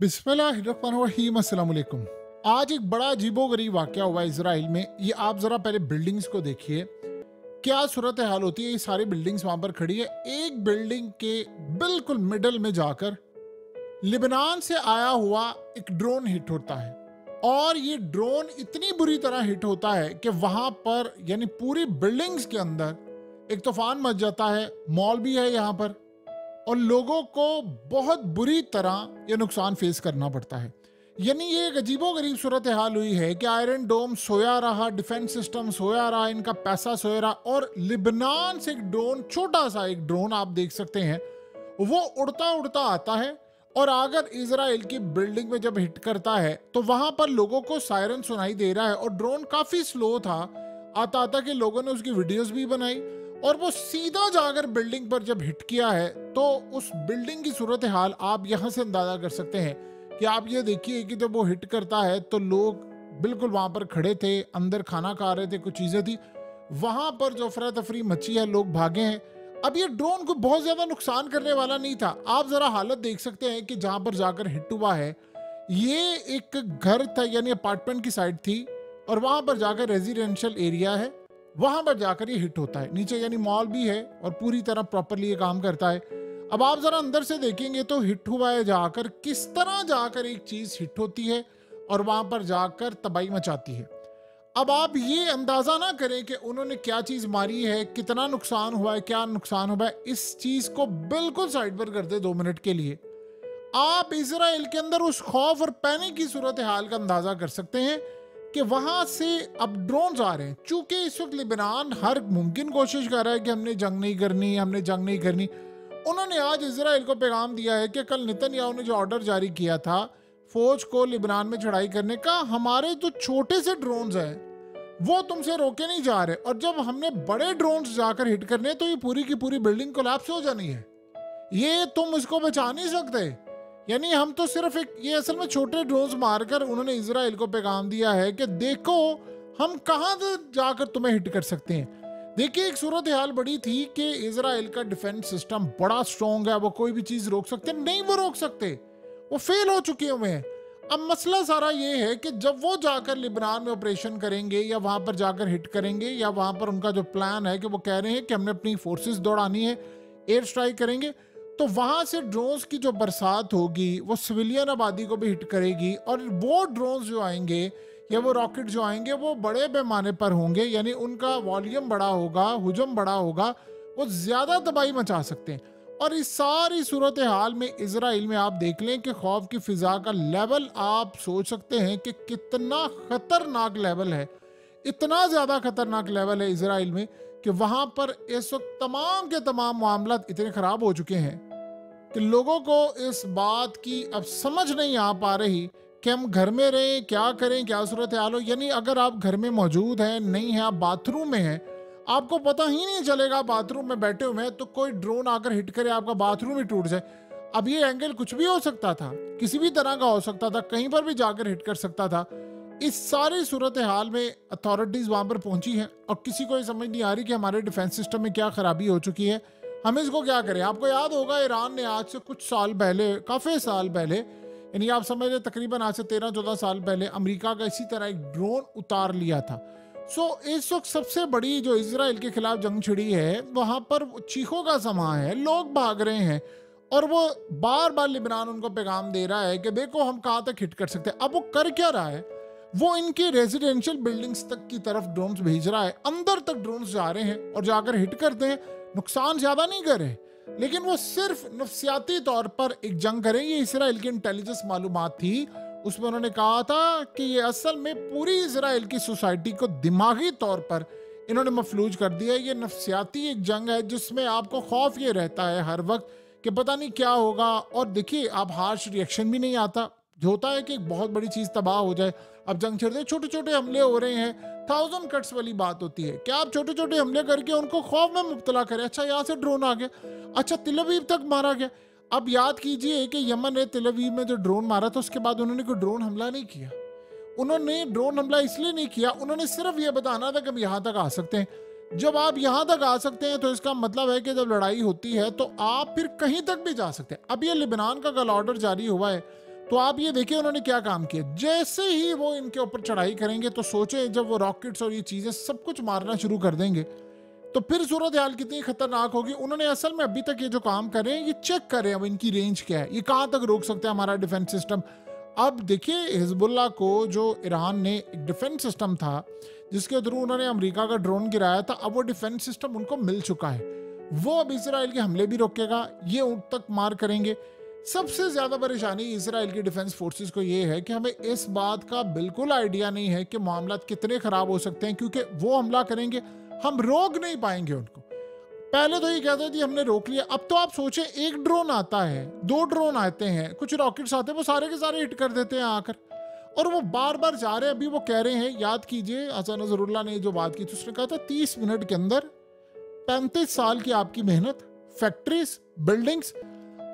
बिस्मिल्लाहिर्रहमानिर्रहीम, अस्सलाम वालेकुम। आज एक बड़ा अजीबोगरीब वाकया हुआ इजराइल में। ये आप जरा पहले बिल्डिंग्स को देखिए, क्या सूरत हाल होती है। ये सारी बिल्डिंग्स वहां पर खड़ी है। एक बिल्डिंग के बिल्कुल मिडल में जाकर लिबनान से आया हुआ एक ड्रोन हिट होता है, और ये ड्रोन इतनी बुरी तरह हिट होता है कि वहां पर यानी पूरी बिल्डिंग्स के अंदर एक तूफान मच जाता है। मॉल भी है यहाँ पर, और लोगों को बहुत बुरी तरह ये नुकसान फेस करना पड़ता है। यानी ये एक अजीबोगरीब सूरत हाल हुई है कि आयरन डोम सोया रहा, डिफेंस सिस्टम सोया रहा, इनका पैसा सोया रहा, और लिबनान से एक ड्रोन, छोटा सा एक ड्रोन आप देख सकते हैं, वो उड़ता उड़ता आता है। और अगर इजराइल की बिल्डिंग में जब हिट करता है तो वहां पर लोगों को सायरन सुनाई दे रहा है, और ड्रोन काफी स्लो था, आता आता कि लोगों ने उसकी वीडियोस भी बनाई, और वो सीधा जाकर बिल्डिंग पर जब हिट किया है तो उस बिल्डिंग की सूरत हाल आप यहां से अंदाजा कर सकते हैं। कि आप ये देखिए कि जब वो हिट करता है तो लोग बिल्कुल वहां पर खड़े थे, अंदर खाना खा रहे थे, कुछ चीजें थी, वहां पर जो अफरा तफरी मची है, लोग भागे हैं। अब ये ड्रोन को बहुत ज्यादा नुकसान करने वाला नहीं था। आप जरा हालत देख सकते हैं कि जहां पर जाकर हिट हुआ है, ये एक घर था यानी अपार्टमेंट की साइड थी, और वहां पर जाकर रेजिडेंशियल एरिया है, वहां पर जाकर ये हिट होता है। नीचे यानी मॉल भी है और पूरी तरह प्रॉपरली ये काम करता है। अब आप जरा अंदर से देखेंगे तो हिट हुआ है जाकर, किस तरह जाकर एक चीज हिट होती है और वहां पर जाकर तबाही मचाती है। अब आप ये अंदाजा ना करें कि उन्होंने क्या चीज मारी है, कितना नुकसान हुआ है, क्या नुकसान हुआ है। इस चीज को बिल्कुल साइड पर कर दे 2 मिनट के लिए। आप इजराइल के अंदर उस खौफ और पैनिक की सूरत हाल का अंदाजा कर सकते हैं कि वहां से अब ड्रोन्स आ रहे हैं। चूंकि इस वक्त लिबनान हर मुमकिन कोशिश कर रहा है कि हमने जंग नहीं करनी, हमने जंग नहीं करनी। उन्होंने आज इजराइल को पैगाम दिया है कि कल नेतन्याहू ने जो ऑर्डर जारी किया था फौज को लिबनान में चढ़ाई करने का, हमारे जो छोटे से ड्रोन्स हैं वो तुमसे रोके नहीं जा रहे, और जब हमने बड़े ड्रोन्स जाकर हिट करने तो ये पूरी की पूरी बिल्डिंग कोलैप्स हो जानी है। ये तुम इसको बचा नहीं सकते। यानी हम तो सिर्फ एक, ये असल में छोटे ड्रोन्स मारकर उन्होंने इजराइल को पैगाम दिया है कि देखो हम कहां जाकर तुम्हें हिट कर सकते हैं। देखिए, एक सूरत हाल बड़ी थी कि इजराइल का डिफेंस सिस्टम बड़ा स्ट्रॉन्ग है, वो कोई भी चीज रोक सकते नहीं, वो रोक सकते, वो फेल हो चुके हुए हैं। अब मसला सारा ये है कि जब वो जाकर लिबनान में ऑपरेशन करेंगे या वहां पर जाकर हिट करेंगे, या वहां पर उनका जो प्लान है कि वो कह रहे हैं कि हमने अपनी फोर्सेस दौड़ानी है, एयर स्ट्राइक करेंगे, तो वहां से ड्रोन्स की जो बरसात होगी वो सिविलियन आबादी को भी हिट करेगी, और वो ड्रोन्स जो आएंगे या वो रॉकेट जो आएंगे वो बड़े पैमाने पर होंगे, यानी उनका वॉल्यूम बड़ा होगा, हुजम बड़ा होगा, वो ज्यादा तबाही मचा सकते हैं। और इस सारी सूरत हाल में इजराइल में आप देख लें कि खौफ की फिजा का लेवल आप सोच सकते हैं कि कितना खतरनाक लेवल है। इतना ज्यादा खतरनाक लेवल है इजराइल में कि वहां पर इस वक्त तमाम के तमाम मामला इतने खराब हो चुके हैं कि लोगों को इस बात की अब समझ नहीं आ पा रही कि हम घर में रहें, क्या करें, क्या सूरत हाल हो। यानी अगर आप घर में मौजूद हैं, नहीं है, आप बाथरूम में हैं, आपको पता ही नहीं चलेगा बाथरूम में बैठे हुए हैं तो कोई ड्रोन आकर हिट करे, आपका बाथरूम ही टूट जाए। अब ये एंगल कुछ भी हो सकता था, किसी भी तरह का हो सकता था, कहीं पर भी जाकर हिट कर सकता था। इस सारी सूरत हाल में अथॉरिटीज वहां पर पहुंची हैं, और किसी को ये समझ नहीं आ रही कि हमारे डिफेंस सिस्टम में क्या खराबी हो चुकी है, हम इसको क्या करें। आपको याद होगा ईरान ने आज से कुछ साल पहले, काफी साल पहले, यानी आप समझ लें तकरीबन आज से 13-14 साल पहले, अमेरिका का इसी तरह एक ड्रोन उतार लिया था। इस वक्त सबसे बड़ी जो इजराइल के खिलाफ जंग छिड़ी है, वहां पर चीखों का समा है, लोग भाग रहे हैं, और वो बार बार लिबनान उनको पैगाम दे रहा है कि देखो हम कहां तक हिट कर सकते हैं। अब वो कर क्या रहा है, वो इनकी रेजिडेंशियल बिल्डिंग्स तक की तरफ ड्रोन्स भेज रहा है, अंदर तक ड्रोन्स जा रहे हैं और जाकर हिट करते हैं। नुकसान ज्यादा नहीं करे, लेकिन वो सिर्फ नफ्सियाती तौर पर एक जंग करें। ये इसराइल की इंटेलिजेंस मालूमात थी, उसमें उन्होंने कहा था कि ये असल में पूरी इसराइल की सोसाइटी को दिमागी तौर पर इन्होंने मफलूज कर दिया। ये नफ्सियाती एक जंग है जिसमें आपको खौफ ये रहता है हर वक्त कि पता नहीं क्या होगा। और देखिए, आप हार्श रिएक्शन भी नहीं आता, जो होता है कि एक बहुत बड़ी चीज तबाह हो जाए। अब जंग छिड़ दे, छोटे छोटे हमले हो रहे हैं, 1000 कट्स वाली बात होती है। क्या आप छोटे छोटे हमले करके उनको खौफ में मुब्तला करें। अच्छा, यहाँ से ड्रोन आ गया, अच्छा तिल अवीव तक मारा गया। अब याद कीजिए कि यमन ने तिल अवीव में जो ड्रोन मारा था उसके बाद उन्होंने कोई ड्रोन हमला नहीं किया। उन्होंने ड्रोन हमला इसलिए नहीं किया, उन्होंने सिर्फ ये बताना था कि हम यहाँ तक आ सकते हैं। जब आप यहाँ तक आ सकते हैं तो इसका मतलब है कि जब लड़ाई होती है तो आप फिर कहीं तक भी जा सकते हैं। अब ये लिबनान का कल ऑर्डर जारी हुआ है तो आप ये देखिए उन्होंने क्या काम किया। जैसे ही वो इनके ऊपर चढ़ाई करेंगे तो सोचे जब वो रॉकेट्स और ये चीजें सब कुछ मारना शुरू कर देंगे तो फिर सूरत हाल कितनी खतरनाक होगी। उन्होंने असल में अभी तक ये जो काम कर रहे हैं ये चेक करें अब इनकी रेंज क्या है, ये कहां तक रोक सकते हैं हमारा डिफेंस सिस्टम। अब देखिए हिजबुल्लाह को जो ईरान ने एक डिफेंस सिस्टम था जिसके थ्रू उन्होंने अमेरिका का ड्रोन गिराया था, अब वो डिफेंस सिस्टम उनको मिल चुका है। वो अब इसराइल के हमले भी रोकेगा, ये उन तक मार करेंगे। सबसे ज्यादा परेशानी इसराइल की डिफेंस फोर्सेस को ये है कि हमें इस बात का बिल्कुल आइडिया नहीं है कि मामला कितने खराब हो सकते हैं, क्योंकि वो हमला करेंगे हम रोक नहीं पाएंगे उनको। पहले तो ये कहते थे हमने रोक लिया, अब तो आप सोचे एक ड्रोन आता है, 2 ड्रोन आते हैं, कुछ रॉकेट्स आते हैं, वो सारे के सारे हिट कर देते हैं आकर, और वो बार बार जा रहे हैं। अभी वो कह रहे हैं, याद कीजिए हसन नजरुल्लाह ने जो बात की थी उसने कहा था 30 मिनट के अंदर 35 साल की आपकी मेहनत, फैक्ट्रीज, बिल्डिंग्स,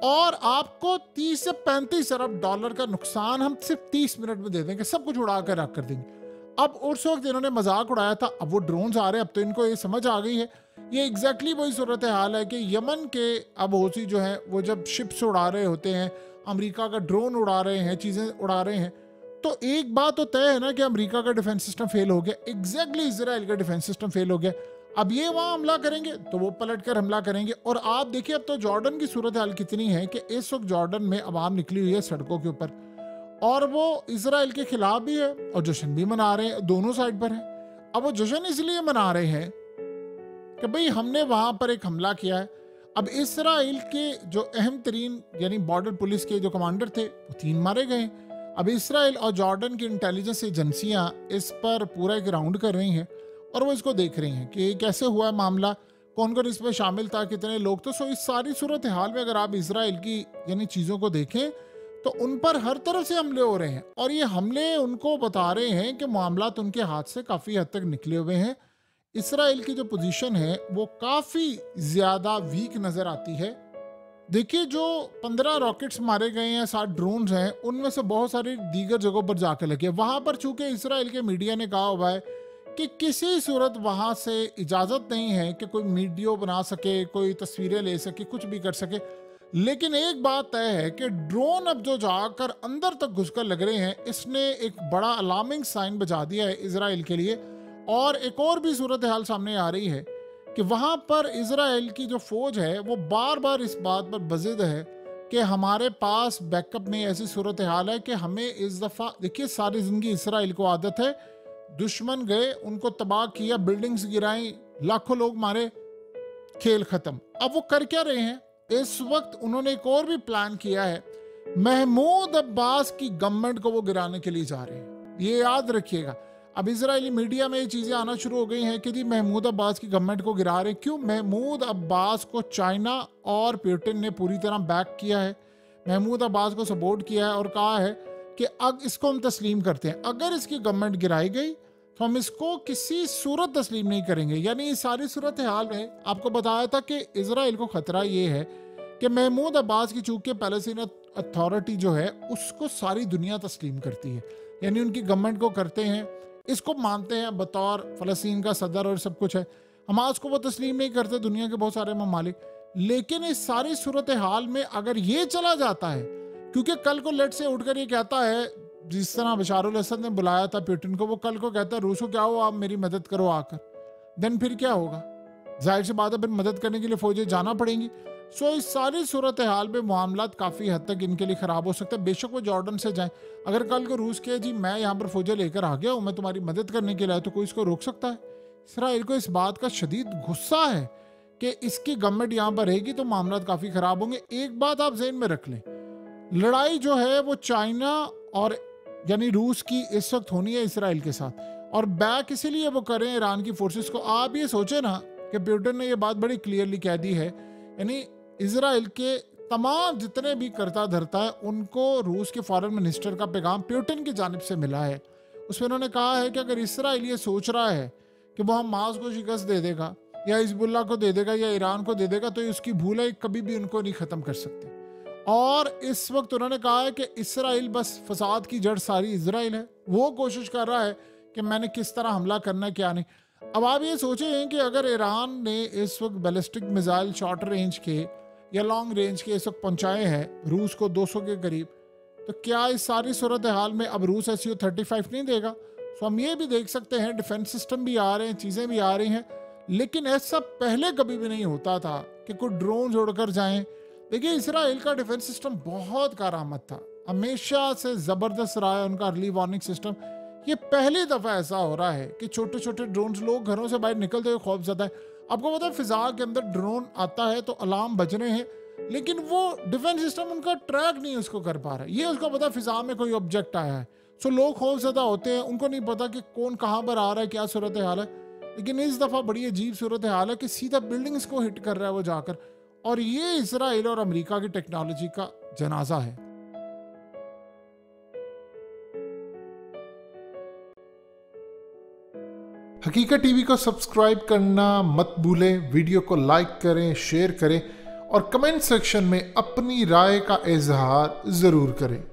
और आपको 30 से 35 अरब डॉलर का नुकसान हम सिर्फ 30 मिनट में दे देंगे, सब कुछ उड़ा कर रख कर देंगे। अब उस वक्त इन्होंने मजाक उड़ाया था, अब वो ड्रोन्स आ रहे हैं, अब तो इनको ये समझ आ गई है। ये एग्जैक्टली वही सूरत हाल है कि यमन के अब हौसी जो है वो जब शिप्स उड़ा रहे होते हैं, अमेरिका का ड्रोन उड़ा रहे हैं, चीज़ें उड़ा रहे हैं, तो एक बात तो तय है ना कि अमेरिका का डिफेंस सिस्टम फेल हो गया, एग्जैक्टली इजराइल का डिफेंस सिस्टम फेल हो गया। अब ये वहां हमला करेंगे तो वो पलट कर हमला करेंगे। और आप देखिए अब तो जॉर्डन की सूरत हाल कितनी है कि इस वक्त जॉर्डन में आवाम निकली हुई है सड़कों के ऊपर, और वो इसराइल के खिलाफ भी है और जश्न भी मना रहे हैं, दोनों साइड पर है। अब वो जश्न इसलिए मना रहे हैं कि भाई हमने वहां पर एक हमला किया है। अब इसराइल के जो अहम तरीन यानी बॉर्डर पुलिस के जो कमांडर थे वो 3 मारे गए। अब इसराइल और जॉर्डन की इंटेलिजेंस एजेंसियां इस पर पूरा एक राउंड कर रही हैं और वो इसको देख रही हैं कि कैसे हुआ है मामला, कौन कौन इसमें शामिल था, कितने लोग थे। सो इस सारी सूरत हाल में अगर आप इसराइल की यानी चीज़ों को देखें तो उन पर हर तरफ से हमले हो रहे हैं, और ये हमले उनको बता रहे हैं कि मामला उनके हाथ से काफ़ी हद तक निकले हुए हैं। इसराइल की जो पोजीशन है वो काफ़ी ज़्यादा वीक नज़र आती है। देखिए जो 15 रॉकेट्स मारे गए हैं, 7 ड्रोन्स हैं, उनमें से बहुत सारी दीगर जगहों पर जाकर लगे। वहाँ पर चूंकि इसराइल के मीडिया ने कहा हुआ है कि किसी सूरत वहाँ से इजाज़त नहीं है कि कोई वीडियो बना सके, कोई तस्वीरें ले सके, कुछ भी कर सके। लेकिन एक बात तय है कि ड्रोन अब जो जाकर अंदर तक घुसकर लग रहे हैं, इसने एक बड़ा अलार्मिंग साइन बजा दिया है इसराइल के लिए। और एक और भी सूरत हाल सामने आ रही है कि वहाँ पर इसराइल की जो फौज है वो बार बार इस बात पर बजिद है कि हमारे पास बैकअप में ऐसी सूरत हाल है कि हमें इस दफ़ा, देखिए सारी ज़िंदगी इसराइल को आदत है, दुश्मन गए उनको तबाह किया, बिल्डिंग्स गिराई, लाखों लोग मारे, खेल खत्म। अब वो कर क्या रहे हैं इस वक्त? उन्होंने एक और भी प्लान किया है, महमूद अब्बास की गवर्नमेंट को वो गिराने के लिए जा रहे हैं। ये याद रखिएगा। अब इजरायली मीडिया में ये चीज़ें आना शुरू हो गई हैं कि जी महमूद अब्बास की गवर्नमेंट को गिरा रहे हैं। क्यों? महमूद अब्बास को चाइना और पुतिन ने पूरी तरह बैक किया है, महमूद अब्बास को सपोर्ट किया है और कहा है कि अब इसको हम तस्लीम करते हैं, अगर इसकी गवर्नमेंट गिराई गई तो हम इसको किसी सूरत तस्लीम नहीं करेंगे। यानी इस सारी सूरत हाल में आपको बताया था कि इजराइल को खतरा ये है कि महमूद अब्बास की चूंकि पैलेस्टीन अथॉरिटी जो है उसको सारी दुनिया तस्लीम करती है, यानी उनकी गवर्नमेंट को करते हैं, इसको मानते हैं बतौर फ़लस्तीन का सदर और सब कुछ है। हमास को वो तस्लीम नहीं करते दुनिया के बहुत सारे ममालिक। लेकिन इस सारी सूरत हाल में अगर ये चला जाता है, क्योंकि कल को लेट से उठकर ये कहता है, जिस तरह बशारुल असद ने बुलाया था पुतिन को, वो कल को कहता है रूस को क्या हो आप मेरी मदद करो आकर, देन फिर क्या होगा? जाहिर सी बात है फिर मदद करने के लिए फौजें जाना पड़ेंगी। सो इस सारी सूरत हाल में मामलात काफ़ी हद तक इनके लिए ख़राब हो सकते हैं। बेशक वो जॉर्डन से जाएं, अगर कल को रूस के जी मैं यहाँ पर फौजें लेकर आ गया हूँ, मैं तुम्हारी मदद करने के लिए, तो कोई इसको रोक सकता है? इसराइल को इस बात का शदीद गुस्सा है कि इसकी गवर्नमेंट यहाँ पर रहेगी तो मामलात काफ़ी ख़राब होंगे। एक बात आप जहन में रख लें, लड़ाई जो है वो चाइना और यानी रूस की इस वक्त होनी है इसराइल के साथ, और बैक इसीलिए वो करें ईरान की फोर्सेस को। आप ये सोचें ना कि पुतिन ने ये बात बड़ी क्लियरली कह दी है, यानी इसराइल के तमाम जितने भी करता धरता है उनको रूस के फॉरेन मिनिस्टर का पैगाम पुतिन की जानिब से मिला है। उसमें उन्होंने कहा है कि अगर इसराइल ये सोच रहा है कि वो हमास को शिकस्त दे देगा या हिजबुल्लाह को दे देगा या ईरान को दे देगा, तो ये उसकी भूल है, कभी भी उनको नहीं ख़त्म कर सकते। और इस वक्त उन्होंने कहा है कि इसराइल बस फसाद की जड़ सारी इसराइल है, वो कोशिश कर रहा है कि मैंने किस तरह हमला करना क्या नहीं। अब आप ये सोचें कि अगर ईरान ने इस वक्त बैलिस्टिक मिसाइल शॉर्ट रेंज के या लॉन्ग रेंज के इस वक्त पहुंचाए हैं रूस को 200 के करीब, तो क्या इस सारी सूरत हाल में अब रूस SU-35 नहीं देगा? तो हम ये भी देख सकते हैं डिफेंस सिस्टम भी आ रहे हैं, चीज़ें भी आ रही हैं, लेकिन ऐसा पहले कभी भी नहीं होता था कि कोई ड्रोन उड़कर जाएं। देखिए, इसराइल का डिफेंस सिस्टम बहुत कारामद था, हमेशा से ज़बरदस्त रहा है उनका अर्ली वार्निंग सिस्टम। ये पहली दफ़ा ऐसा हो रहा है कि छोटे छोटे ड्रोन, लोग घरों से बाहर निकलते हुए खौफजदा है। आपको पता है फिजा के अंदर ड्रोन आता है तो अलार्म बज रहे हैं, लेकिन वो डिफेंस सिस्टम उनका ट्रैक नहीं उसको कर पा रहा है। ये उसको पता फिजा में कोई ऑब्जेक्ट आया है, सो लोग खौफजदा होते हैं, उनको नहीं पता कि कौन कहाँ पर आ रहा है, क्या सूरत हाल है। लेकिन इस दफ़ा बड़ी अजीब सूरत हाल है कि सीधा बिल्डिंग्स को हिट कर रहा है वो जाकर, और ये इसराइल और अमेरिका की टेक्नोलॉजी का जनाजा है। हकीकत टीवी को सब्सक्राइब करना मत भूलें, वीडियो को लाइक करें, शेयर करें और कमेंट सेक्शन में अपनी राय का इजहार ज़रूर करें।